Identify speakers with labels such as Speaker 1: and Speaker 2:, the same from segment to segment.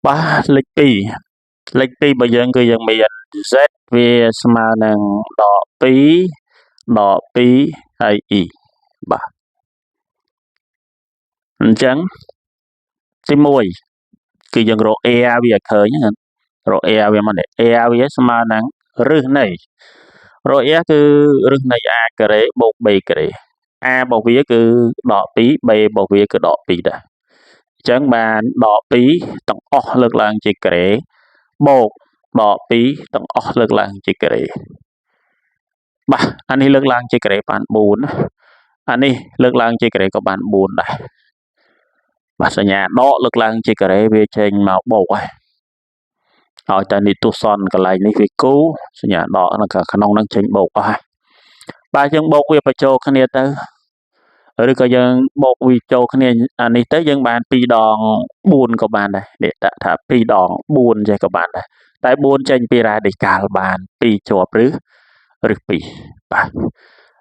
Speaker 1: បាទលេខ 2របស់យើងគឺយើងមាន z វាស្មើនឹងដក2ហើយ e បាទអញ្ចឹងទី1គឺយើងរក a វាឲ្យឃើញហ្នឹងរក a វាមកនេះ a វាស្មើនឹងរឹសនៃរក a គឺរឹសនៃ a ការ៉េបូក b ការ៉េ a របស់វាគឺដក2 b របស់វាគឺដក2ដែរអញ្ចឹងបានដក2ទាំងអស់លើកឡើងជាការ៉េបូកដក2ទាំងអស់លើកឡើងជាការ៉េបាទអានេះលើកឡើងជាការ៉េបាន4អានេះលើកឡើងជាការ៉េក៏បាន4ដែរបាទសញ្ញាដកលើកឡើងជាការ៉េវាចេញមកបូកហើយឲ្យតែនេះទស្សនកន្លែងនេះវាគូសញ្ញាដកនៅក្នុងហ្នឹងចេញបូកអស់ហើយបាទយើងបូកវាបញ្ចូលគ្នាទៅឬក៏យើងបូកវាចូលគ្នាអានេះទៅយើងបាន2ដង4ក៏បានដែរនេះដាក់ថា2ដង4ចេះក៏បានដែរតែ4ចេញពីរ៉ាឌីកាល់បាន2ជាប់ឬ2បាទ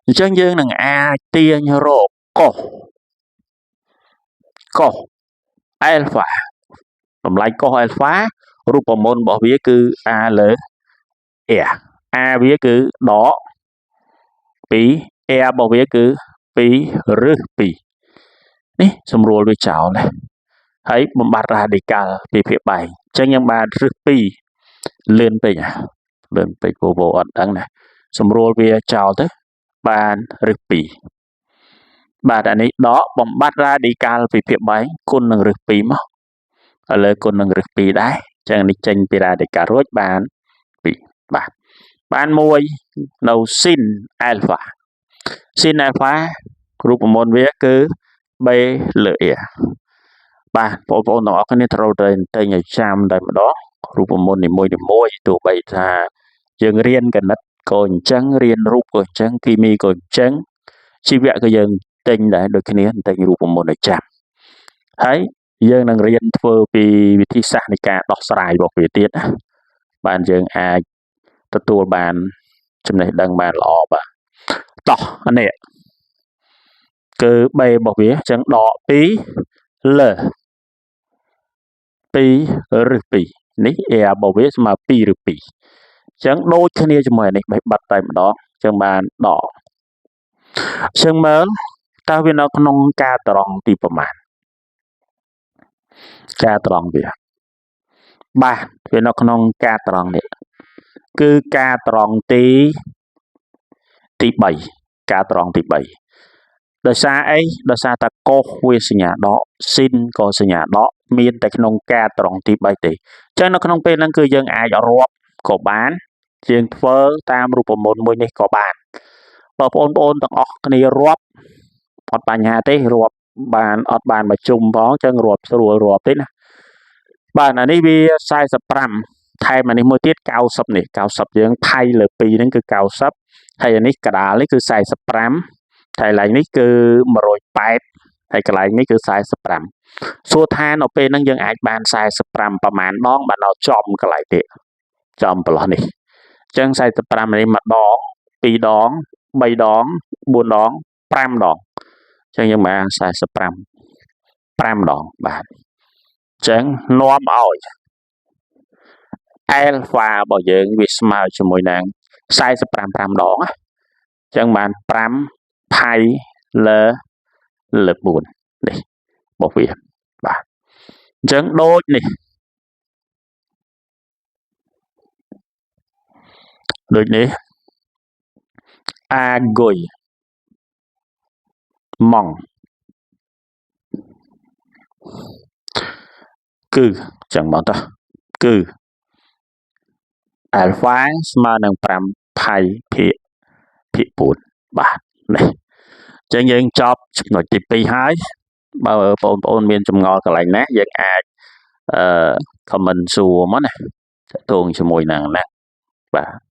Speaker 1: អញ្ចឹងយើងនឹងអាចទាញរកកុសអែលហ្វាតម្លៃកុសអែលហ្វារូបមន្តរបស់វាគឺ a លើ a a វាគឺដក2 a របស់វាគឺ2រឹស2នេះសម្រួលវាចោលណាហើយបំបត្តិរ៉ាឌីកាល់ពីភាពបែកអញ្ចឹងយើងបានរឹស2លឿនពេកពូអត់ដឹងណាសម្រួលវាចោលទៅបានរឹស2បាទអានេះដកបំបត្តិរ៉ាឌីកាល់ពីភាពបែកគុណនឹងរឹស2មកឥឡូវគុណនឹងរឹស2ដែរអញ្ចឹងនេះចេញពីរ៉ាឌីកាល់រួចបាន2បាទបាន1នៅស៊ីនអែលហ្វារូបមន្តវាគឺ b លើ a បាទបងប្អូនទាំងអស់គ្នាត្រូវតែតែឲ្យចាំតែម្ដងរូបមន្តនីមួយទោះបីថាយើងរៀនគណិតក៏អញ្ចឹងរៀនរូបក៏អញ្ចឹងគីមីក៏អញ្ចឹងជីវៈក៏យើងតែងដែរដូចគ្នាតែងរូបមន្តឲ្យចាំហើយយើងនឹងរៀនធ្វើពីវិធីសាស្ត្រនៃការដោះស្រាយរបស់វាទៀតណាបានយើងអាចទទួលបានចំណេះដឹងបានល្អបាទតោះនេះគឺ b របស់វាអញ្ចឹងដក2លើ2រឹស2នេះ a របស់វាស្មើ2ឬ2អញ្ចឹងដូចគ្នាជាមួយនេះបេះបិទតែម្ដងអញ្ចឹងបានដកអញ្ចឹងមើលតើវានៅក្នុងការត្រង់ទីប្រមាណការត្រង់វាបាទវានៅក្នុងការត្រង់នេះគឺការត្រង់ទី3ការត្រង់ទី3ដោយសារអីដោយសារតែកុសវាសញ្ញាដកស៊ីនក៏សញ្ញាដកមានតែក្នុងការត្រង់ទី3ទេអញ្ចឹងនៅក្នុងពេលហ្នឹងគឺយើងអាចរាប់ក៏បានយើងធ្វើតាមរូបមន្តមួយនេះក៏បានបើបងប្អូនទាំងអស់គ្នារាប់អត់បញ្ហាទេរាប់បានអត់បានមកជុំផងអញ្ចឹងរាប់ស្រួលរាប់ទេណាបាទអានេះវា45ថែមអានេះមួយទៀត90នេះ90យើងផៃលើ2ហ្នឹងគឺ90ហើយអានេះកដាលនេះគឺ45ហើយកន្លែងនេះគឺ180ហើយកន្លែងនេះគឺ45សួរថានៅពេលហ្នឹងយើងអាចបាន45ប្រមាណដងបានដល់ចំកន្លែងទៀតចំប្រឡោះនេះអញ្ចឹង45នេះ1ដង2ដង3ដង4ដង5ដងអញ្ចឹងយើងបាន45 5ដងបាទអញ្ចឹងនាំឲ្យអែលហ្វារបស់យើងវាស្មើជាមួយនឹង45 5ដងណាអញ្ចឹងបាន5ផៃលើ4នេះរបស់វាបាទអញ្ចឹងដូចនេះអាគុយម៉ង់គឺចឹងមកតោះគឺអាល់ហ្វាស្មើនឹង5ផៃភាគ4បាទនេះអញ្ចឹងយើងចប់ចំណុចទី2ហើយបើបងប្អូនមានចម្ងល់កន្លែងណាយើងអាចខមមិនសួរមកណាតើតួងជាមួយនឹងណាបាទ